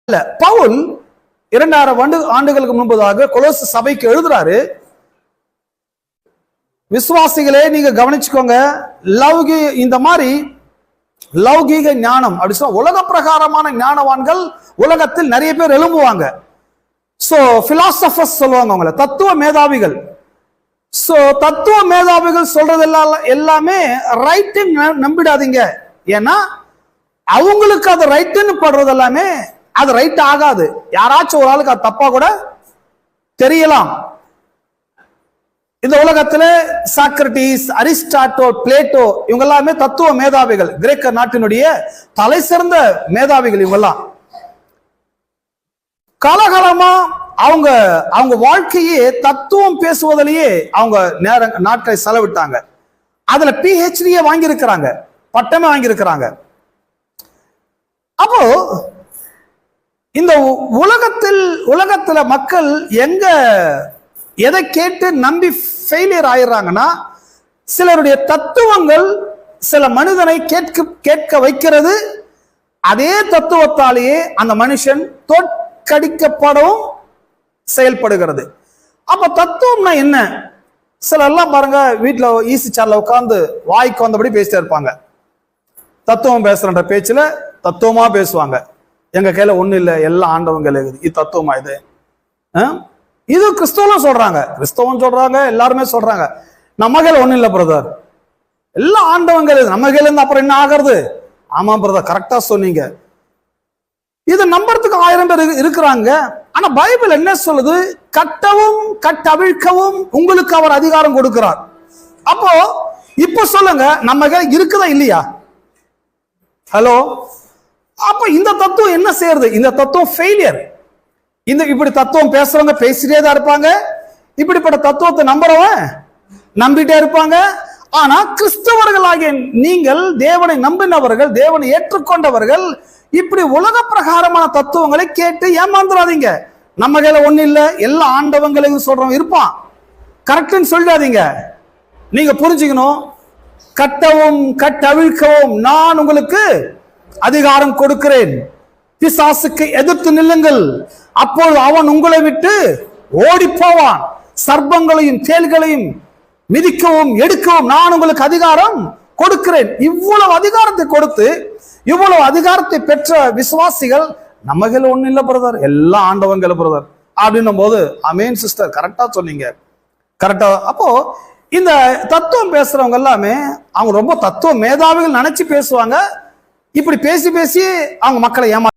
இல்ல, பவுல் 2000 ஆண்டுகளுக்கு முன்பதாக கொலோசு சபைக்கு எழுதுறாரு, விசுவாசிகளே நீங்க கவனிச்சுக்கோங்க, இந்த மாதிரி லௌகீக ஞானம் அப்படி சொல்ல உலக பிரகாரமான ஞானவான்கள் உலகத்தில் நிறைய பேர் எழும்புவாங்க. சோ பிலாசபர்ஸ் சொல்லுவாங்க அவங்கள, தத்துவ மேதாவிகள். சோ தத்துவ மேதாவிகள் சொல்றது எல்லாமே ரைட்டுன்னு நம்பிடாதீங்க. ஏன்னா அவங்களுக்கு அது ரைட்டுன்னு படுறது எல்லாமே அது ரைட் ஆகாது. யாராச்சும் ஒரு ஆளுக்கு அது தப்பா கூட தெரியலாம். இந்த உலகத்துல சாக்ரட்டிஸ், அரிஸ்டாட்டோ, பிளேட்டோ இவங்க எல்லாமே தத்துவ மேதாவிகள், கிரேக்க நாட்டினுடைய தலை சிறந்த மேதாவிகள். இவங்கெல்லாம் காலகாலமா அவங்க அவங்க வாழ்க்கையே தத்துவம் பேசுவதிலேயே அவங்க நாட்களை செலவிட்டாங்க. அதுல PhD வாங்கியிருக்கிறாங்க, பட்டமே வாங்கியிருக்கிறாங்க. அப்போ இந்த உலகத்துல மக்கள் எதை கேட்டு நம்பி ஃபெயிலியர் ஆயிடுறாங்கன்னா, சிலருடைய தத்துவங்கள் சில மனிதனை கேட்க வைக்கிறது. அதே தத்துவத்தாலேயே அந்த மனுஷன் தோற்கடிக்கப்படவும் செயல்படுகிறது. அப்ப தத்துவம்னா என்ன? சிலர்லாம் பாருங்க, வீட்டுல ஈசி சேர்ல உட்கார்ந்து வாய்க்கு வந்தபடி பேசிட்டே இருப்பாங்க. தத்துவம் பேசுற பேச்சுல தத்துவமா பேசுவாங்க. எங்க கையில ஒண்ணு இல்லை, எல்லாம் ஆண்டவங்க இருக்குது, இது தத்துவமா? இது கிறிஸ்தவம் சொல்றாங்க, எல்லாருமே சொல்றாங்க, நம்ம கையில ஒண்ணு இல்லை பிரதர், எல்லாம் ஆண்டவங்க இருக்குது, நம்ம கையில இருந்து அப்புறம் என்ன ஆகிறது? ஆமா பிரதர், கரெக்டா சொன்னீங்க. இது நம்புறதுக்கு 1000 பேர் இருக்கிறாங்க. ஆனா பைபிள் என்ன சொல்லுது? கட்டவும் கட்டவிழ்க்கவும் உங்களுக்கு அவர் அதிகாரம் கொடுக்கிறார். அப்போ இப்ப சொல்லுங்க, நம்ம கையில இருக்குதா இல்லையா? ஹலோ. அப்ப இந்த தத்துவம் என்ன செய்யறது? இந்த தத்துவம் ஃபெயிலியர். இப்படி தத்துவம் பேசுறவங்க பேசிட்டே தான் இருப்பாங்க, இப்படிப்பட்ட தத்துவத்தை நம்புறவன் நம்பிட்டே இருப்பாங்க. ஆனா கிறிஸ்தவர்களாகிய நீங்கள், தேவனை நம்பினவர்கள், தேவனை ஏற்றுக்கொண்டவர்கள், இப்படி உலக பிரகாரமான தத்துவங்களை கேட்டு ஏமாந்துடாதீங்க. நம்ம கையில ஒண்ணு இல்ல, எல்லா ஆண்டவங்களையும் சொல்றவன் இருப்பான், கரெக்ட்னு சொல்லிடாதீங்க. நீங்க புரிஞ்சுக்கணும், கட்டவும் கட்டவிழ்க்கவும் நான் உங்களுக்கு அதிகாரம் கொடுக்கிறேன். பிசாசுக்கு எதிர்த்து நில்லுங்கள், அப்பொழுது அவன் உங்களை விட்டு ஓடி போவான். சர்ப்பங்களையும் தேள்களையும் மிதிக்கவும் எடுக்கவும் நான் உங்களுக்கு அதிகாரம் கொடுக்கிறேன். இவ்வளவு அதிகாரத்தை கொடுத்து, இவ்வளவு அதிகாரத்தை பெற்ற விசுவாசிகள், நம்ம கையில ஒண்ணு இல்ல பிரதர், எல்லாம் ஆண்டவங்க பிரதர் அப்படின்னும் போது, அமேன் சிஸ்டர், கரெக்டா சொன்னீங்க, கரெக்டா. அப்போ இந்த தத்துவம் பேசுறவங்க எல்லாமே அவங்க ரொம்ப தத்துவ மேதாவிகள் நினைச்சு பேசுவாங்க. இப்படி பேசி அவங்க மக்களை ஏமா